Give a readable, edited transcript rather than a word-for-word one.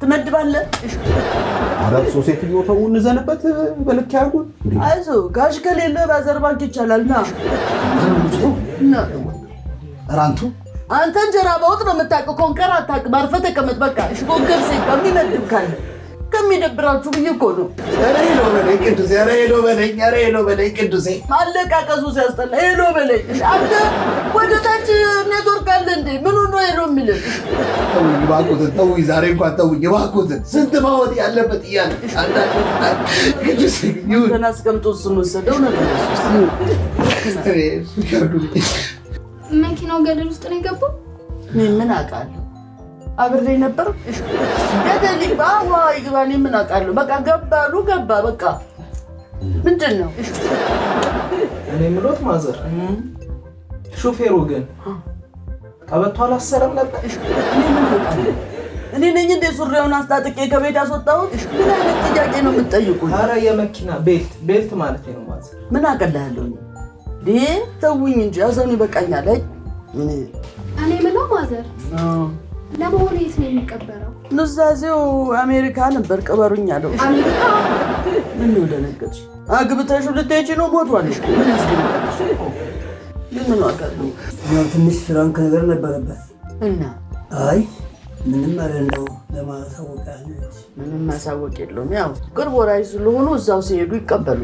ትመድባለህ? አራት ሶሴትዮ ተው እንዘንበት በልክ ያርጉን። አይዞ ጋሽ ከሌለ ባዘር ባንክ ይቻላልና ራንቱ አንተ እንጀራ በወጥ ነው የምታውቀው። ኮንከር አታውቅም። አርፈህ ተቀመጥ በቃ። እሺ ኮንከር ሲቀም የሚመድብ ካለ ከሚደብራችሁ ብዬ እኮ ነው። ኧረ ሄሎ በለኝ ቅዱሴ፣ ኧረ ሄሎ በለኝ፣ ኧረ ሄሎ በለኝ ቅዱሴ። ማለቃቀሱ ሲያስጠላ ሄሎ በለኝ። አንተ ወደ ታች ኔትወርክ አለ እንዴ? ምን ነው ሄሎ የሚልህ? ተውኝ እባክዎትን፣ ተውኝ ዛሬ እንኳን ተውኝ እባክዎትን። ስንት ማወጥ ያለበት እያለ ቅዱሴ ይሁን ገና አስቀምጦ እሱን ወሰደው ነው። መኪናው ገደል ውስጥ ነው የገባው። ምን አውቃለሁ? አብሬ ነበር። እሺ ገደል ይግባ ይግባ፣ እኔ ምን አውቃለሁ? በቃ ገባሉ ገባ በቃ። ምንድን ነው? እሺ እኔ የምሎት ማዘር ሹፌሩ ግን ቀበቶ አላሰረም ነበር? እሺ ምን አውቃለሁ? እኔ ነኝ እንደ ሱሪውን አስታጥቄ ከቤት ያስወጣሁት? እሺ ምን አይነት ጥያቄ ነው የምትጠይቁኝ? ኧረ የመኪና ቤልት ማለት ነው ማዘር። ምን አውቃለሁ? ተውኝ እንጂ አዘኑ ይበቃኛል። አይ እኔ ምነው ማዘር ለመሆኑ የት ነው የሚቀበረው? ኑዛዜው አሜሪካ ነበር። ቅበሩኝ አለው። አሜሪካ? ምን ነው ደነገጥሽ? አግብተሽው ልትሄጂ ነው? ሞቷል እኮ ምን ያስገኛልሽ? ምን አውቃለሁ? ያው ትንሽ ፍራንክ ነገር ነበረበት እና አይ ምንም ማለት ነው ለማሳወቅ ያለች ምንም ማሳወቅ የለውም። ያው ቅርብ ወራጅ ስለሆኑ እዛው ሲሄዱ ይቀበሉ።